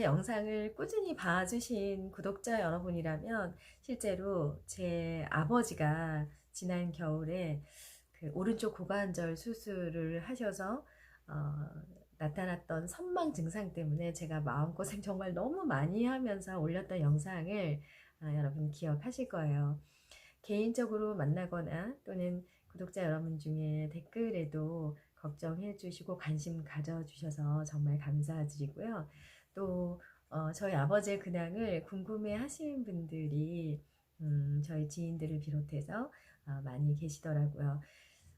제 영상을 꾸준히 봐주신 구독자 여러분이라면 실제로 제 아버지가 지난 겨울에 그 오른쪽 고관절 수술을 하셔서 어, 나타났던 선망 증상 때문에 제가 마음고생 정말 너무 많이 하면서 올렸던 영상을 여러분 기억하실 거예요. 개인적으로 만나거나 또는 구독자 여러분 중에 댓글에도 걱정해 주시고 관심 가져주셔서 정말 감사드리고요. 또 저희 아버지의 근황을 궁금해 하시는 분들이 저희 지인들을 비롯해서 많이 계시더라고요.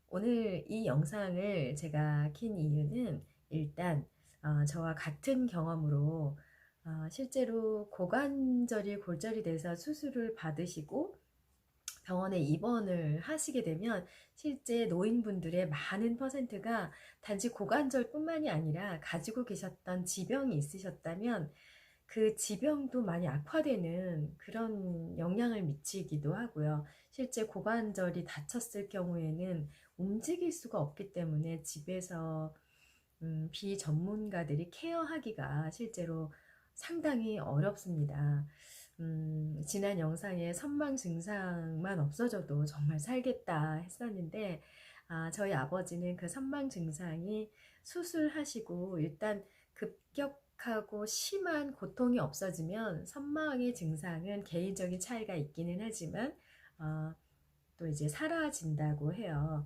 오늘 이 영상을 제가 킨 이유는 일단 저와 같은 경험으로 실제로 고관절이 골절이 돼서 수술을 받으시고 병원에 입원을 하시게 되면 실제 노인분들의 많은 퍼센트가 단지 고관절뿐만이 아니라 가지고 계셨던 지병이 있으셨다면 그 지병도 많이 악화되는 그런 영향을 미치기도 하고요. 실제 고관절이 다쳤을 경우에는 움직일 수가 없기 때문에 집에서 비전문가들이 케어하기가 실제로 상당히 어렵습니다. 지난 영상에 선망 증상만 없어져도 정말 살겠다 했었는데 저희 아버지는 그 선망 증상이 수술하시고 일단 급격하고 심한 고통이 없어지면 선망의 증상은 개인적인 차이가 있기는 하지만 또 이제 사라진다고 해요.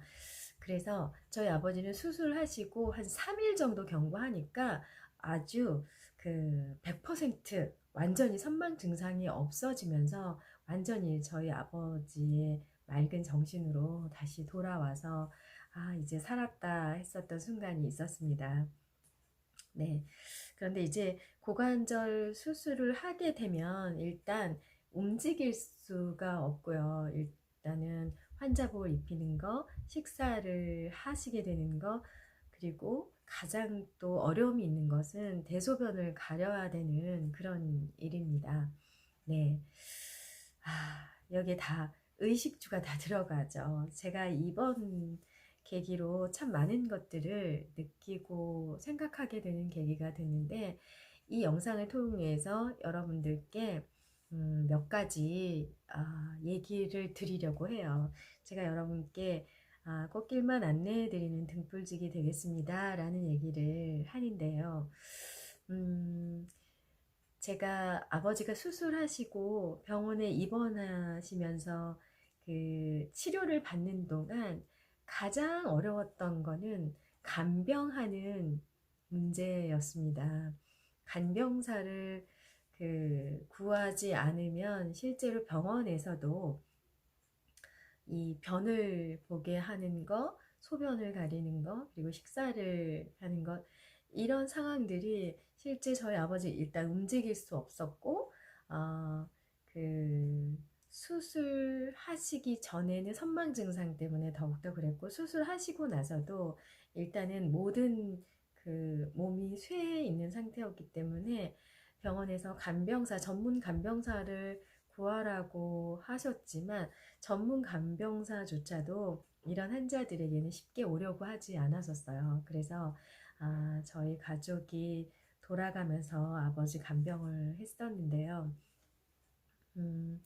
그래서 저희 아버지는 수술하시고 한 3일 정도 경과하니까 아주 그 100% 완전히 선망 증상이 없어지면서 완전히 저희 아버지의 맑은 정신으로 다시 돌아와서 이제 살았다 했었던 순간이 있었습니다. 네. 그런데 이제 고관절 수술을 하게 되면 일단 움직일 수가 없고요. 일단은 환자복을 입히는 거, 식사를 하시게 되는 거, 그리고 가장 또 어려움이 있는 것은 대소변을 가려야 되는 그런 일입니다. 네. 여기에 다 의식주가 다 들어가죠. 제가 이번 계기로 참 많은 것들을 느끼고 생각하게 되는 계기가 됐는데 이 영상을 통해서 여러분들께 몇 가지 얘기를 드리려고 해요. 제가 여러분께 꽃길만 안내해 드리는 등불지기 되겠습니다 라는 얘기를 하는데요. 제가 아버지가 수술하시고 병원에 입원하시면서 그 치료를 받는 동안 가장 어려웠던 거는 간병하는 문제였습니다. 간병사를 구하지 않으면 실제로 병원에서도 이 변을 보게 하는 거, 소변을 가리는 거, 그리고 식사를 하는 것, 이런 상황들이 실제 저희 아버지 일단 움직일 수 없었고, 그 수술하시기 전에는 선망 증상 때문에 더욱더 그랬고, 수술하시고 나서도 일단은 모든 그 몸이 쇠해 있는 상태였기 때문에 병원에서 간병사, 전문 간병사를 구하라고 하셨지만 전문 간병사조차도 이런 환자들에게는 쉽게 오려고 하지 않았었어요. 그래서 저희 가족이 돌아가면서 아버지 간병을 했었는데요. 음,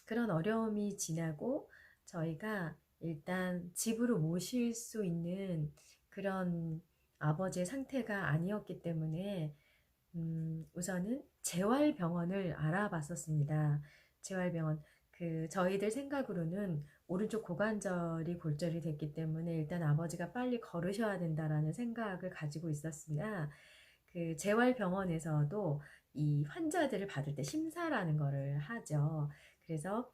그런 어려움이 지나고 저희가 일단 집으로 모실 수 있는 그런 아버지의 상태가 아니었기 때문에 우선은 재활병원을 알아봤었습니다. 재활병원. 저희들 생각으로는 오른쪽 고관절이 골절이 됐기 때문에 일단 아버지가 빨리 걸으셔야 된다라는 생각을 가지고 있었으나 재활병원에서도 이 환자들을 받을 때 심사라는 거를 하죠. 그래서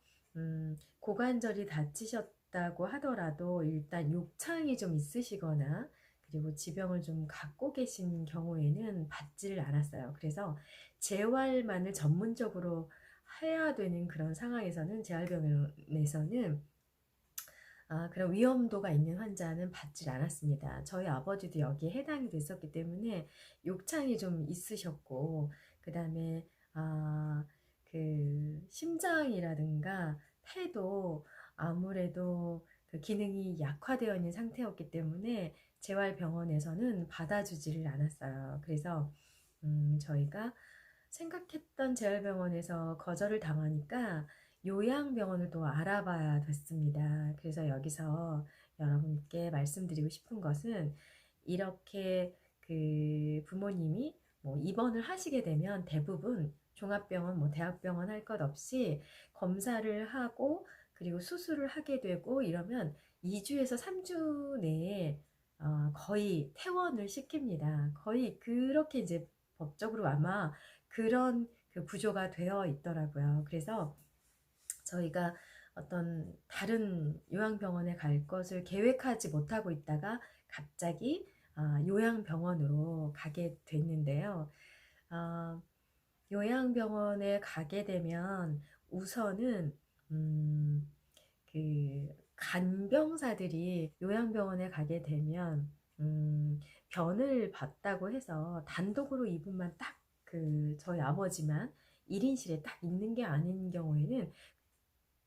고관절이 다치셨다고 하더라도 일단 욕창이 좀 있으시거나 그리고 지병을 좀 갖고 계신 경우에는 받지를 않았어요. 그래서 재활만을 전문적으로 해야 되는 그런 상황에서는 재활병원에서는 그런 위험도가 있는 환자는 받질 않았습니다. 저희 아버지도 여기에 해당이 됐었기 때문에 욕창이 좀 있으셨고 그 다음에 심장이라든가 폐도 아무래도 그 기능이 약화되어 있는 상태였기 때문에 재활병원에서는 받아주지를 않았어요. 그래서 저희가 생각했던 재활병원에서 거절을 당하니까 요양병원을 또 알아봐야 됐습니다. 그래서 여기서 여러분께 말씀드리고 싶은 것은 이렇게 그 부모님이 뭐 입원을 하시게 되면 대부분 종합병원, 뭐 대학병원 할 것 없이 검사를 하고 그리고 수술을 하게 되고 이러면 2주에서 3주 내에 거의 퇴원을 시킵니다. 거의 그렇게 이제 법적으로 아마 그런 그 구조가 되어 있더라고요. 그래서 저희가 어떤 다른 요양병원에 갈 것을 계획하지 못하고 있다가 갑자기 요양병원으로 가게 됐는데요. 아, 요양병원에 가게 되면 우선은 그 간병사들이 요양병원에 가게 되면 변을 봤다고 해서 단독으로 이분만 딱 그 저희 아버지만 1인실에 딱 있는 게 아닌 경우에는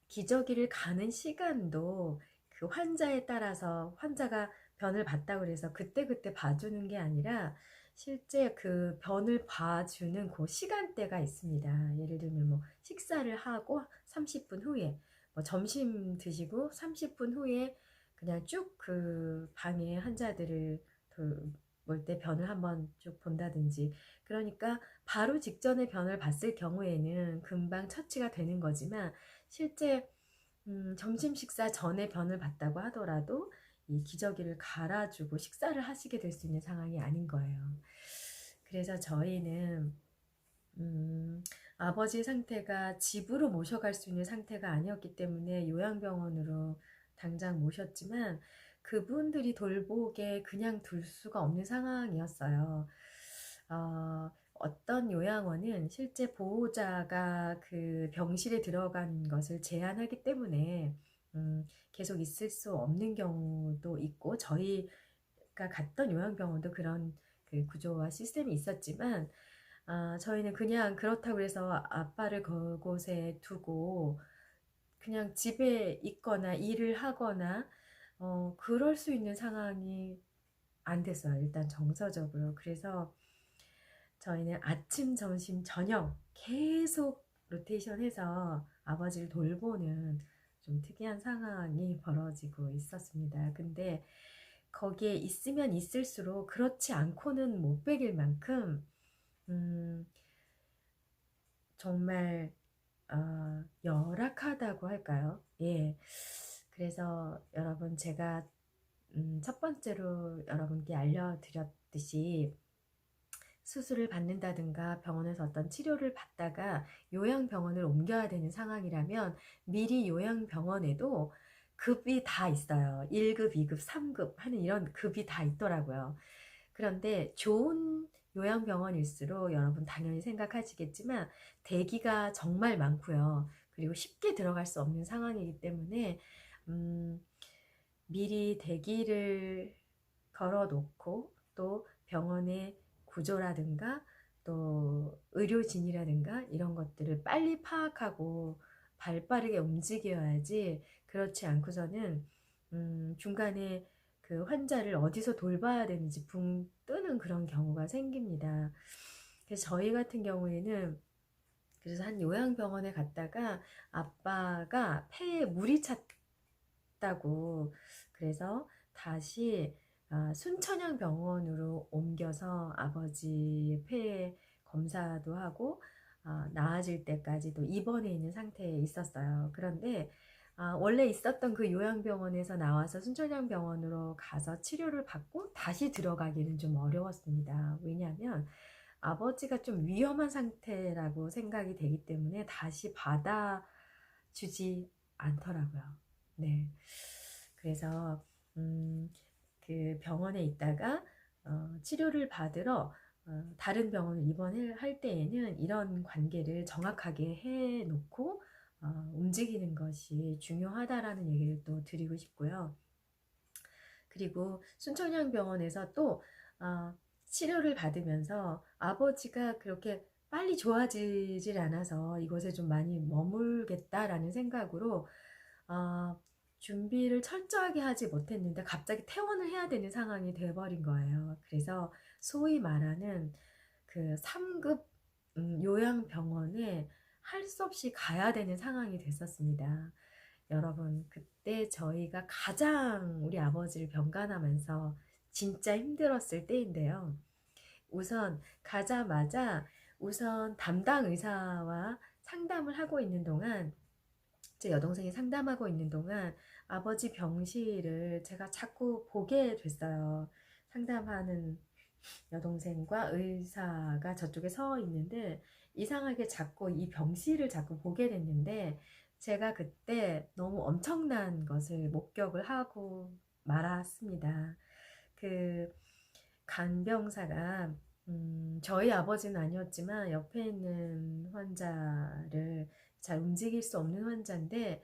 기저귀를 가는 시간도 그 환자에 따라서 환자가 변을 봤다고 그래서 그때그때 봐주는 게 아니라 실제 그 변을 봐주는 그 시간대가 있습니다. 예를 들면 뭐 식사를 하고 30분 후에 뭐 점심 드시고 30분 후에 그냥 쭉 그 방에 환자들을 볼 때 변을 한번 쭉 본다든지 그러니까 바로 직전에 변을 봤을 경우에는 금방 처치가 되는 거지만 실제 점심 식사 전에 변을 봤다고 하더라도 이 기저귀를 갈아주고 식사를 하시게 될 수 있는 상황이 아닌 거예요. 그래서 저희는 아버지 상태가 집으로 모셔갈 수 있는 상태가 아니었기 때문에 요양병원으로 당장 모셨지만 그분들이 돌보게 그냥 둘 수가 없는 상황이었어요. 어떤 요양원은 실제 보호자가 그 병실에 들어간 것을 제한하기 때문에 계속 있을 수 없는 경우도 있고 저희가 갔던 요양병원도 그런 그 구조와 시스템이 있었지만 저희는 그냥 그렇다고 해서 아빠를 그곳에 두고 그냥 집에 있거나 일을 하거나 그럴 수 있는 상황이 안 됐어요. 일단 정서적으로. 그래서 저희는 아침, 점심, 저녁 계속 로테이션해서 아버지를 돌보는 좀 특이한 상황이 벌어지고 있었습니다. 근데 거기에 있으면 있을수록 그렇지 않고는 못 베길 만큼 음, 정말 열악하다고 할까요? 예. 그래서 여러분 제가 첫 번째로 여러분께 알려드렸듯이 수술을 받는다든가 병원에서 어떤 치료를 받다가 요양병원을 옮겨야 되는 상황이라면 미리 요양병원에도 급이 다 있어요. 1급, 2급, 3급 하는 이런 급이 다 있더라고요. 그런데 좋은 요양병원일수록 여러분 당연히 생각하시겠지만 대기가 정말 많고요. 그리고 쉽게 들어갈 수 없는 상황이기 때문에 미리 대기를 걸어 놓고 또 병원의 구조라든가 또 의료진이라든가 이런 것들을 빨리 파악하고 발빠르게 움직여야지 그렇지 않고서는 중간에 그 환자를 어디서 돌봐야 되는지 붕 뜨는 그런 경우가 생깁니다. 그래서 저희 같은 경우에는 그래서 한 요양병원에 갔다가 아빠가 폐에 물이 찼다고 그래서 다시 순천향병원으로 옮겨서 아버지 폐 검사도 하고 나아질 때까지도 입원해 있는 상태에 있었어요. 그런데 원래 있었던 그 요양병원에서 나와서 순천향병원으로 가서 치료를 받고 다시 들어가기는 좀 어려웠습니다. 왜냐하면 아버지가 좀 위험한 상태라고 생각이 되기 때문에 다시 받아주지 않더라고요. 네. 그래서 그 병원에 있다가 치료를 받으러 다른 병원을 입원할 때에는 이런 관계를 정확하게 해놓고 움직이는 것이 중요하다라는 얘기를 또 드리고 싶고요. 그리고 순천향병원에서 또 치료를 받으면서 아버지가 그렇게 빨리 좋아지질 않아서 이곳에 좀 많이 머물겠다라는 생각으로 준비를 철저하게 하지 못했는데 갑자기 퇴원을 해야 되는 상황이 돼버린 거예요. 그래서 소위 말하는 그 3급 요양병원에 할 수 없이 가야 되는 상황이 됐었습니다. 여러분, 그때 저희가 가장 우리 아버지를 병간하면서 진짜 힘들었을 때인데요. 우선 가자마자 우선 담당 의사와 상담을 하고 있는 동안, 제 여동생이 상담하고 있는 동안 아버지 병실을 제가 자꾸 보게 됐어요. 상담하는 여동생과 의사가 저쪽에 서 있는데 이상하게 자꾸 이 병실을 자꾸 보게 됐는데, 제가 그때 너무 엄청난 것을 목격을 하고 말았습니다. 그 간병사가 저희 아버지는 아니었지만 옆에 있는 환자를 잘 움직일 수 없는 환자인데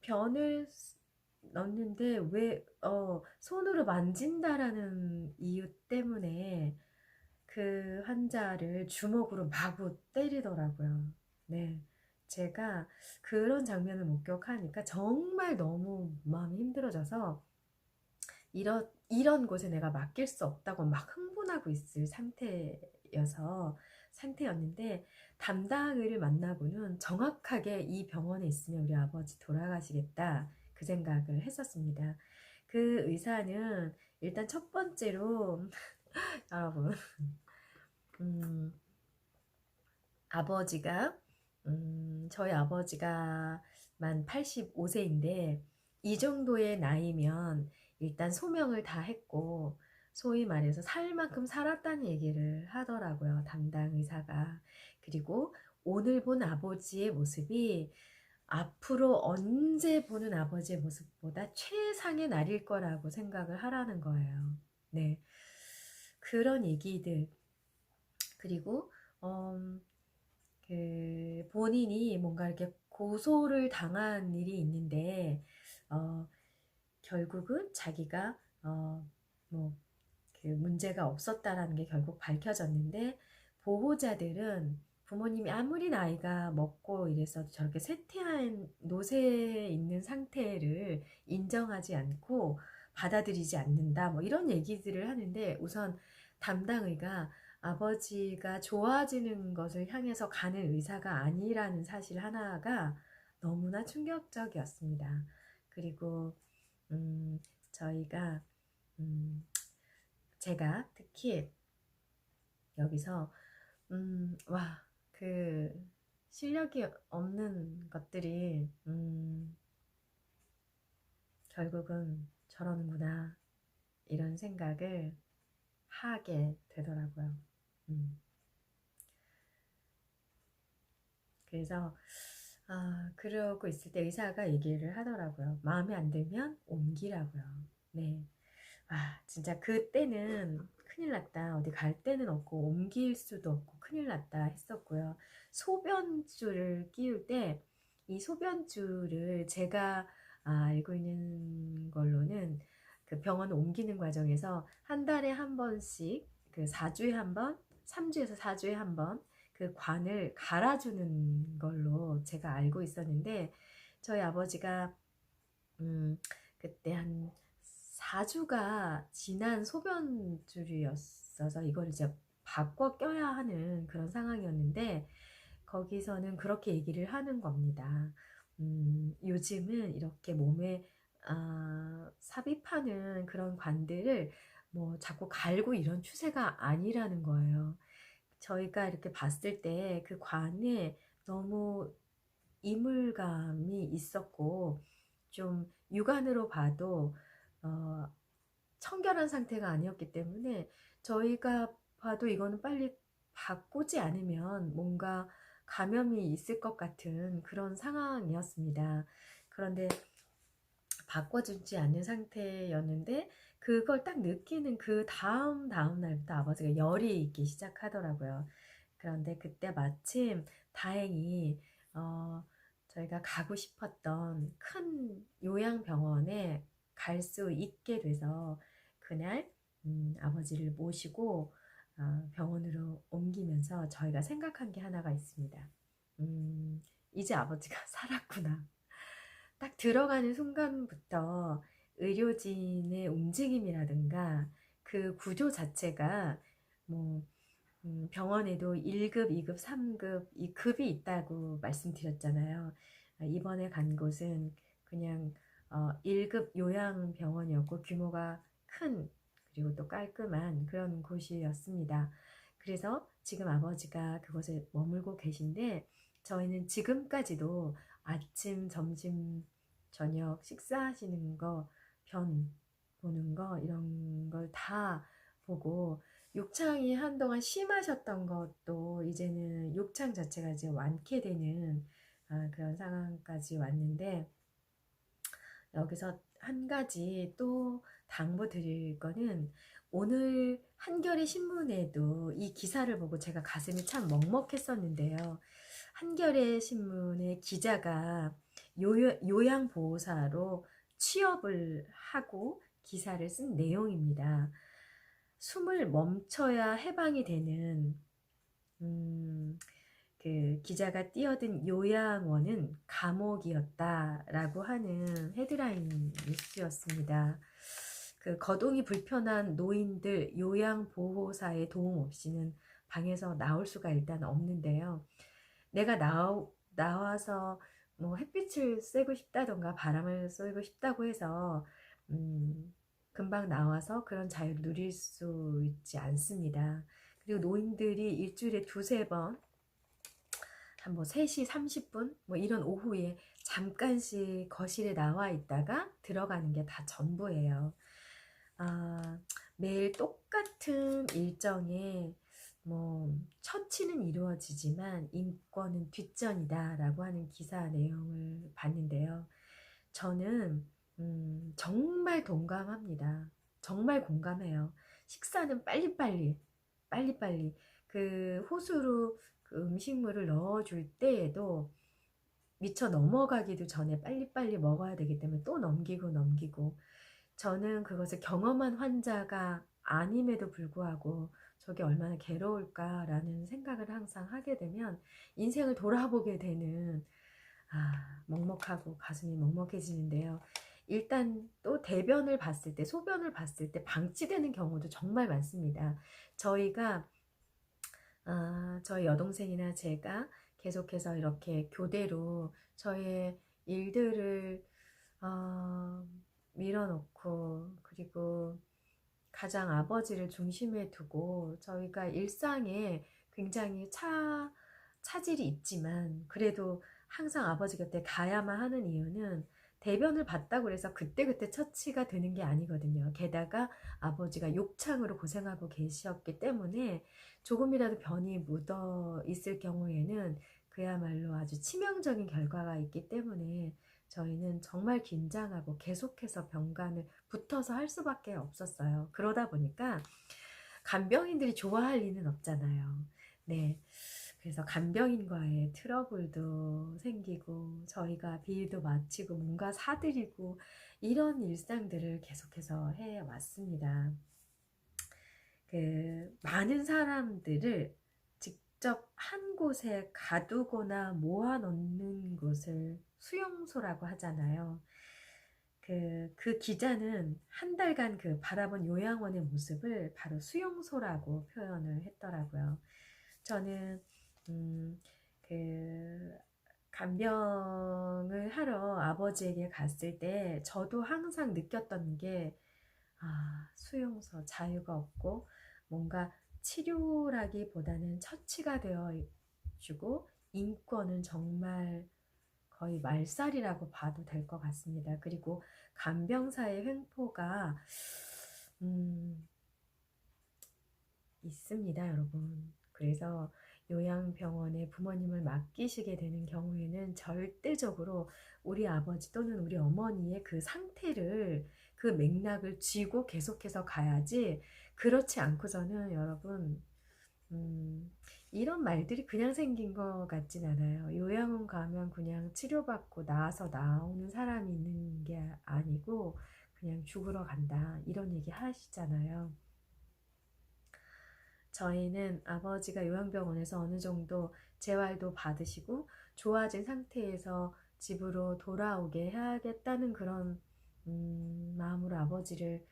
변을 넣는데 왜 손으로 만진다라는 이유 때문에 그 환자를 주먹으로 마구 때리더라고요. 네. 제가 그런 장면을 목격하니까 정말 너무 마음이 힘들어져서 이런 곳에 내가 맡길 수 없다고 막 흥분하고 있을 상태였는데, 담당을 만나고는 정확하게 이 병원에 있으면 우리 아버지 돌아가시겠다 그 생각을 했었습니다. 그 의사는 일단 첫 번째로 여러분, 음, 아버지가 저희 아버지가 만 85세인데 이 정도의 나이면 일단 소명을 다 했고 소위 말해서 살 만큼 살았다는 얘기를 하더라고요, 담당 의사가. 그리고 오늘 본 아버지의 모습이 앞으로 언제 보는 아버지의 모습보다 최상의 날일 거라고 생각을 하라는 거예요. 네. 그런 얘기들. 그리고 본인이 뭔가 이렇게 고소를 당한 일이 있는데 결국은 자기가 뭐 그 문제가 없었다라는 게 결국 밝혀졌는데, 보호자들은 부모님이 아무리 나이가 먹고 이래서 저렇게 쇠퇴한 노쇠에 있는 상태를 인정하지 않고 받아들이지 않는다, 뭐 이런 얘기들을 하는데, 우선 담당의가 아버지가 좋아지는 것을 향해서 가는 의사가 아니라는 사실 하나가 너무나 충격적이었습니다. 그리고 저희가 제가 특히 여기서 와, 그 실력이 없는 것들이 결국은 저러는구나 이런 생각을 하게 되더라고요. 그래서 그러고 있을 때 의사가 얘기를 하더라고요. 마음에 안 들면 옮기라고요. 네. 진짜 그때는 큰일 났다. 어디 갈 데는 없고 옮길 수도 없고 큰일 났다 했었고요. 소변줄을 끼울 때 이 소변줄을 제가 알고 있는 걸로는 그 병원 옮기는 과정에서 한 달에 한 번씩, 그 4주에 한 번, 3주에서 4주에 한 번 그 관을 갈아주는 걸로 제가 알고 있었는데, 저희 아버지가 그때 한 4주가 지난 소변줄이었어서 이걸 이제 바꿔 껴야 하는 그런 상황이었는데, 거기서는 그렇게 얘기를 하는 겁니다. 요즘은 이렇게 몸에 삽입하는 그런 관들을 뭐 자꾸 갈고 이런 추세가 아니라는 거예요. 저희가 이렇게 봤을 때 그 관에 너무 이물감이 있었고, 좀 육안으로 봐도 청결한 상태가 아니었기 때문에 저희가 봐도 이거는 빨리 바꾸지 않으면 뭔가 감염이 있을 것 같은 그런 상황이었습니다. 그런데 바꿔주지 않는 상태였는데, 그걸 딱 느끼는 그 다음 날부터 아버지가 열이 있기 시작하더라고요. 그런데 그때 마침 다행히 저희가 가고 싶었던 큰 요양병원에 갈 수 있게 돼서 그날 아버지를 모시고 병원으로 옮기면서 저희가 생각한 게 하나가 있습니다. 이제 아버지가 살았구나. 딱 들어가는 순간부터 의료진의 움직임이라든가 그 구조 자체가 뭐 병원에도 1급, 2급, 3급 이 급이 있다고 말씀드렸잖아요. 이번에 간 곳은 그냥 1급 요양병원이었고 규모가 큰 그리고 또 깔끔한 그런 곳이었습니다. 그래서 지금 아버지가 그곳에 머물고 계신데 저희는 지금까지도 아침, 점심, 저녁 식사하시는 거, 변 보는 거 이런 걸 다 보고 욕창이 한동안 심하셨던 것도 이제는 욕창 자체가 이제 완쾌되는 그런 상황까지 왔는데 여기서 한 가지 또 당부 드릴 거는 오늘 한겨레 신문에도 이 기사를 보고 제가 가슴이 참 먹먹했었는데요. 한겨레 신문의 기자가 요양보호사로 취업을 하고 기사를 쓴 내용입니다. 숨을 멈춰야 해방이 되는 그 기자가 뛰어든 요양원은 감옥이었다라고 하는 헤드라인 뉴스였습니다. 그 거동이 불편한 노인들 요양보호사의 도움 없이는 방에서 나올 수가 일단 없는데요. 내가 나와서 뭐 햇빛을 쐬고 싶다던가 바람을 쐬고 싶다고 해서 금방 나와서 그런 자유를 누릴 수 있지 않습니다. 그리고 노인들이 일주일에 두세 번 한 뭐 3시 30분 뭐 이런 오후에 잠깐씩 거실에 나와 있다가 들어가는 게 다 전부예요. 매일 똑같은 일정에 뭐 처치는 이루어지지만 인권은 뒷전이다 라고 하는 기사 내용을 봤는데요. 저는 정말 동감합니다. 정말 공감해요. 식사는 빨리빨리 그 호수로 그 음식물을 넣어줄 때에도 미처 넘어가기도 전에 빨리빨리 먹어야 되기 때문에 또 넘기고 저는 그것을 경험한 환자가 아님에도 불구하고 저게 얼마나 괴로울까라는 생각을 항상 하게 되면 인생을 돌아보게 되는 먹먹하고 가슴이 먹먹해지는데요. 일단 또 대변을 봤을 때 소변을 봤을 때 방치되는 경우도 정말 많습니다. 저희 여동생이나 제가 계속해서 이렇게 교대로 저의 일들을 밀어놓고 그리고 가장 아버지를 중심에 두고 저희가 일상에 굉장히 차질이 있지만 그래도 항상 아버지 곁에 가야만 하는 이유는 대변을 봤다고 해서 그때그때 처치가 되는 게 아니거든요. 게다가 아버지가 욕창으로 고생하고 계셨기 때문에 조금이라도 변이 묻어 있을 경우에는 그야말로 아주 치명적인 결과가 있기 때문에 저희는 정말 긴장하고 계속해서 병간을 붙어서 할 수밖에 없었어요. 그러다 보니까 간병인들이 좋아할 리는 없잖아요. 네. 그래서 간병인과의 트러블도 생기고 저희가 비일도 마치고 뭔가 사드리고 이런 일상들을 계속해서 해왔습니다. 그 많은 사람들을 직접 한 곳에 가두거나 모아놓는 곳을 수용소라고 하잖아요. 그 기자는 한 달간 그 바라본 요양원의 모습을 바로 수용소라고 표현을 했더라고요. 저는 그 간병을 하러 아버지에게 갔을 때 저도 항상 느꼈던 게 수용소 자유가 없고 뭔가 치료라기보다는 처치가 되어 주고 인권은 정말 거의 말살이라고 봐도 될 것 같습니다. 그리고 간병사의 횡포가 있습니다, 여러분. 그래서 요양병원에 부모님을 맡기시게 되는 경우에는 절대적으로 우리 아버지 또는 우리 어머니의 그 상태를 그 맥락을 쥐고 계속해서 가야지 그렇지 않고서는 여러분 이런 말들이 그냥 생긴 것 같진 않아요. 요양원 가면 그냥 치료받고 나와서 나오는 사람이 있는 게 아니고 그냥 죽으러 간다 이런 얘기 하시잖아요. 저희는 아버지가 요양병원에서 어느 정도 재활도 받으시고 좋아진 상태에서 집으로 돌아오게 해야겠다는 그런 마음으로 아버지를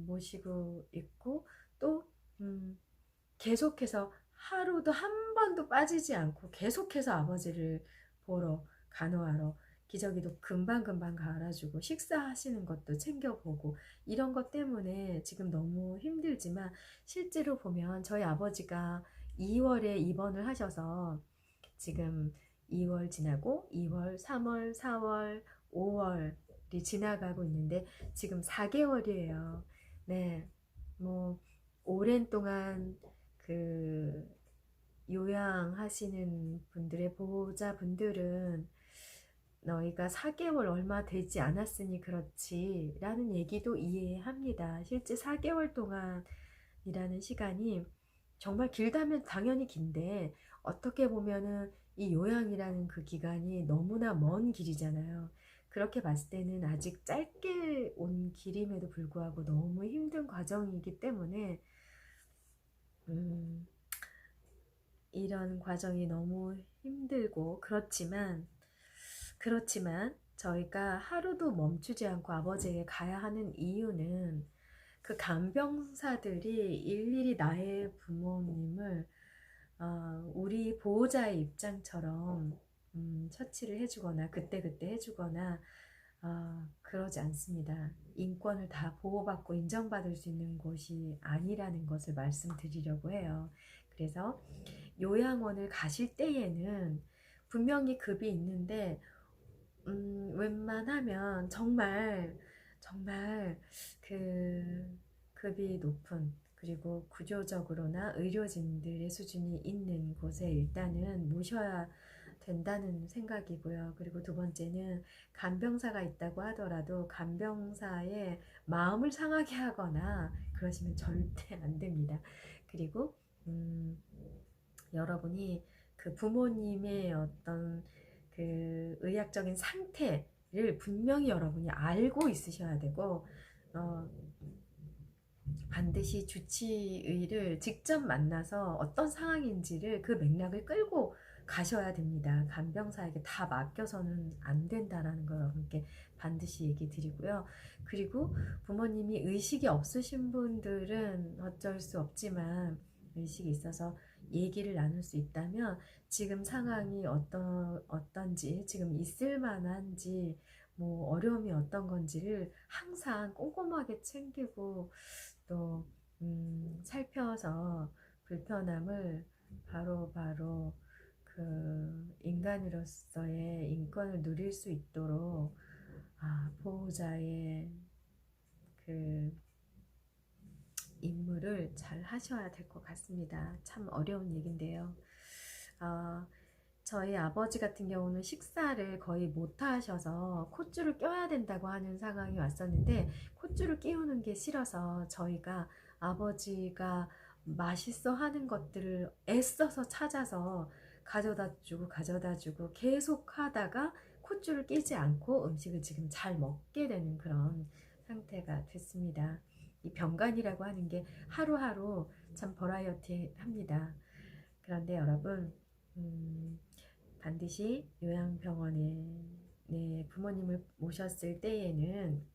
모시고 있고, 또 계속해서 하루도 한 번도 빠지지 않고 계속해서 아버지를 보러 간호하러 기저귀도 금방금방 갈아주고 식사하시는 것도 챙겨보고 이런 것 때문에 지금 너무 힘들지만, 실제로 보면 저희 아버지가 2월에 입원을 하셔서 지금 2월 지나고 2월, 3월, 4월, 5월이 지나가고 있는데 지금 4개월이에요. 네, 뭐 오랜 동안 그 요양하시는 분들의 보호자분들은 너희가 4개월 얼마 되지 않았으니 그렇지 라는 얘기도 이해합니다. 실제 4개월 동안이라는 시간이 정말 길다면 당연히 긴데, 어떻게 보면은 이 요양이라는 그 기간이 너무나 먼 길이잖아요. 그렇게 봤을 때는 아직 짧게 온 길임에도 불구하고 너무 힘든 과정이기 때문에 음, 이런 과정이 너무 힘들고, 그렇지만 저희가 하루도 멈추지 않고 아버지에게 가야 하는 이유는, 그 간병사들이 일일이 나의 부모님을 우리 보호자의 입장처럼 처치를 해주거나 그때그때 해주거나 그러지 않습니다. 인권을 다 보호받고 인정받을 수 있는 곳이 아니라는 것을 말씀드리려고 해요. 그래서 요양원을 가실 때에는 분명히 급이 있는데, 웬만하면 정말 그 급이 높은, 그리고 구조적으로나 의료진들의 수준이 있는 곳에 일단은 모셔야 된다는 생각이고요. 그리고 두 번째는 간병사가 있다고 하더라도 간병사의 마음을 상하게 하거나 그러시면 절대 안 됩니다. 그리고 여러분이 그 부모님의 어떤 그 의학적인 상태를 분명히 여러분이 알고 있으셔야 되고, 어, 반드시 주치의를 직접 만나서 어떤 상황인지를 그 맥락을 끌고 가셔야 됩니다. 간병사에게 다 맡겨서는 안 된다라는 걸 여러분께 반드시 얘기 드리고요. 그리고 부모님이 의식이 없으신 분들은 어쩔 수 없지만, 의식이 있어서 얘기를 나눌 수 있다면 지금 상황이 어떤지, 지금 있을 만한지, 뭐 어려움이 어떤 건지를 항상 꼼꼼하게 챙기고, 또 살펴서 불편함을 바로바로 그 인간으로서의 인권을 누릴 수 있도록 보호자의 그 임무를 잘 하셔야 될 것 같습니다. 참 어려운 얘긴데요. 저희 아버지 같은 경우는 식사를 거의 못 하셔서 콧줄을 껴야 된다고 하는 상황이 왔었는데, 콧줄을 끼우는 게 싫어서 저희가 아버지가 맛있어 하는 것들을 애써서 찾아서 가져다 주고 계속 하다가 콧줄을 끼지 않고 음식을 지금 잘 먹게 되는 그런 상태가 됐습니다. 이 병간이라고 하는 게 하루하루 참 버라이어티 합니다. 그런데 여러분, 반드시 요양병원에 부모님을 모셨을 때에는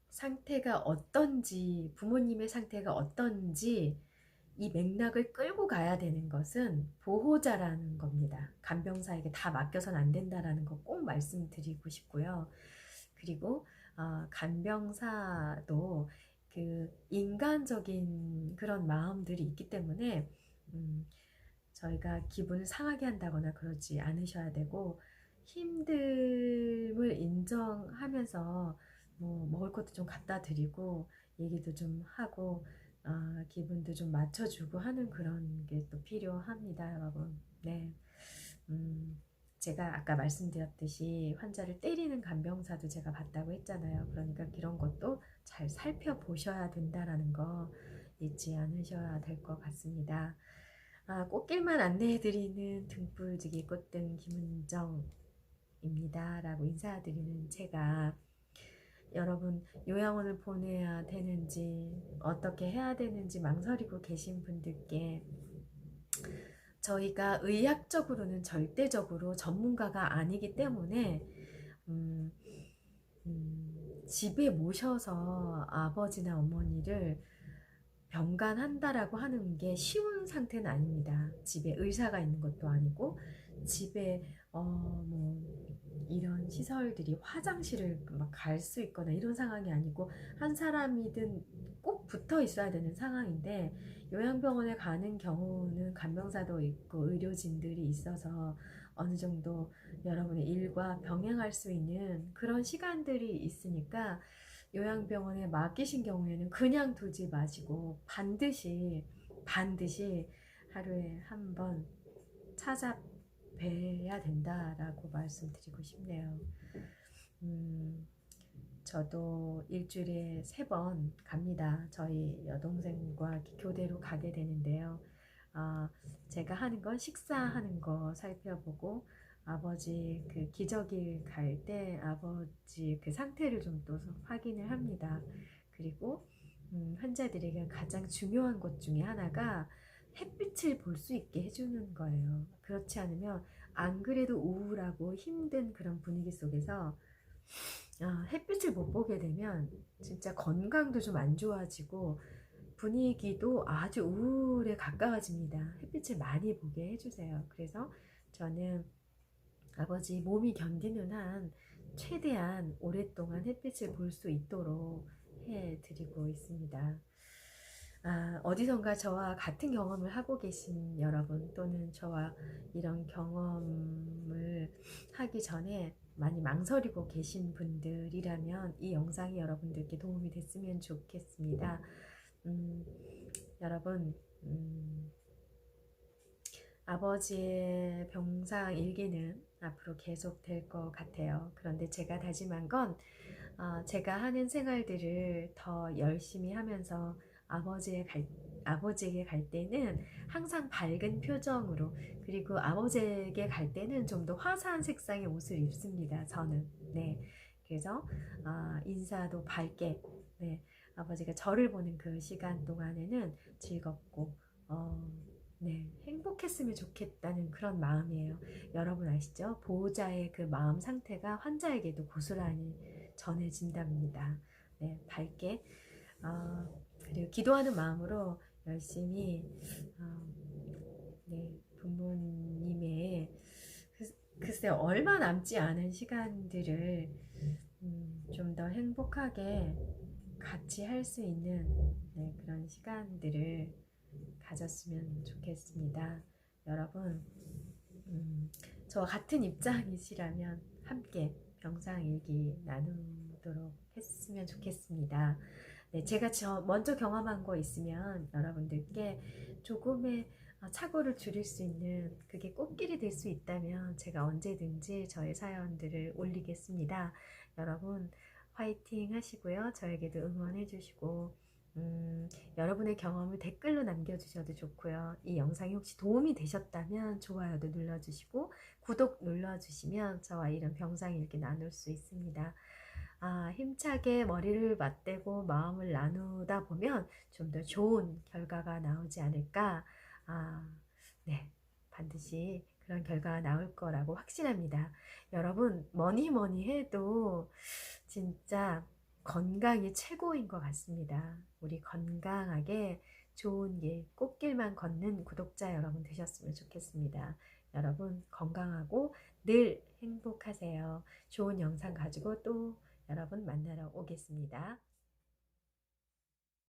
상태가 어떤지, 부모님의 상태가 어떤지 이 맥락을 끌고 가야 되는 것은 보호자라는 겁니다. 간병사에게 다 맡겨서는 안 된다라는 거 꼭 말씀드리고 싶고요. 그리고 간병사도 그 인간적인 그런 마음들이 있기 때문에 저희가 기분을 상하게 한다거나 그러지 않으셔야 되고, 힘듦을 인정하면서 뭐 먹을 것도 좀 갖다 드리고 얘기도 좀 하고 기분도 좀 맞춰주고 하는 그런 게 또 필요합니다, 여러분. 네. 제가 아까 말씀드렸듯이 환자를 때리는 간병사도 제가 봤다고 했잖아요. 그러니까 그런 것도 잘 살펴보셔야 된다라는 거 잊지 않으셔야 될 것 같습니다. 꽃길만 안내해드리는 등불지기 꽃등 김은정입니다 라고 인사드리는 제가, 여러분 요양원을 보내야 되는지 어떻게 해야 되는지 망설이고 계신 분들께 저희가 의학적으로는 절대적으로 전문가가 아니기 때문에 음, 집에 모셔서 아버지나 어머니를 병간한다라고 하는 게 쉬운 상태는 아닙니다. 집에 의사가 있는 것도 아니고 집에 뭐 이런 시설들이 화장실을 막 갈 수 있거나 이런 상황이 아니고 한 사람이든 꼭 붙어 있어야 되는 상황인데 요양병원에 가는 경우는 간병사도 있고 의료진들이 있어서 어느 정도 여러분의 일과 병행할 수 있는 그런 시간들이 있으니까 요양병원에 맡기신 경우에는 그냥 두지 마시고 반드시 하루에 한 번 찾아뵈야 된다라고 말씀드리고 싶네요. 저도 일주일에 3번 갑니다. 저희 여동생과 교대로 가게 되는데요. 제가 하는 건 식사하는 거 살펴보고 아버지 그 기저귀 갈 때 아버지 그 상태를 좀 또 확인을 합니다. 그리고 환자들에게 가장 중요한 것 중에 하나가 햇빛을 볼 수 있게 해주는 거예요. 그렇지 않으면 안 그래도 우울하고 힘든 그런 분위기 속에서 햇빛을 못 보게 되면 진짜 건강도 좀 안 좋아지고 분위기도 아주 우울에 가까워집니다. 햇빛을 많이 보게 해주세요. 그래서 저는 아버지 몸이 견디는 한 최대한 오랫동안 햇빛을 볼 수 있도록 해드리고 있습니다. 어디선가 저와 같은 경험을 하고 계신 여러분 또는 저와 이런 경험을 하기 전에 많이 망설이고 계신 분들이라면 이 영상이 여러분들께 도움이 됐으면 좋겠습니다. 여러분 아버지의 병상 일기는 앞으로 계속 될 것 같아요. 그런데 제가 다짐한 건 제가 하는 생활들을 더 열심히 하면서 아버지에게 갈 때는 항상 밝은 표정으로 그리고 아버지에게 갈 때는 좀 더 화사한 색상의 옷을 입습니다. 저는 네 그래서 인사도 밝게 네 아버지가 저를 보는 그 시간 동안에는 즐겁고 네 행복했으면 좋겠다는 그런 마음이에요. 여러분 아시죠? 보호자의 그 마음 상태가 환자에게도 고스란히 전해진답니다. 네 밝게 그리고 기도하는 마음으로 열심히 네, 부모님의 글쎄 얼마 남지 않은 시간들을 좀 더 행복하게 같이 할 수 있는 네, 그런 시간들을 가졌으면 좋겠습니다. 여러분 저와 같은 입장이시라면 함께 병상일기 나누도록 했으면 좋겠습니다. 네, 제가 먼저 경험한 거 있으면 여러분들께 조금의 착오를 줄일 수 있는 그게 꽃길이 될 수 있다면 제가 언제든지 저의 사연들을 올리겠습니다. 여러분 화이팅 하시고요. 저에게도 응원해 주시고 여러분의 경험을 댓글로 남겨주셔도 좋고요. 이 영상이 혹시 도움이 되셨다면 좋아요도 눌러주시고 구독 눌러주시면 저와 이런 병상일기 나눌 수 있습니다. 힘차게 머리를 맞대고 마음을 나누다 보면 좀 더 좋은 결과가 나오지 않을까. 네, 반드시 그런 결과가 나올 거라고 확신합니다. 여러분, 뭐니 해도 진짜 건강이 최고인 것 같습니다. 우리 건강하게 좋은 길, 꽃길만 걷는 구독자 여러분 되셨으면 좋겠습니다. 여러분 건강하고 늘 행복하세요. 좋은 영상 가지고 또 여러분 만나러 오겠습니다.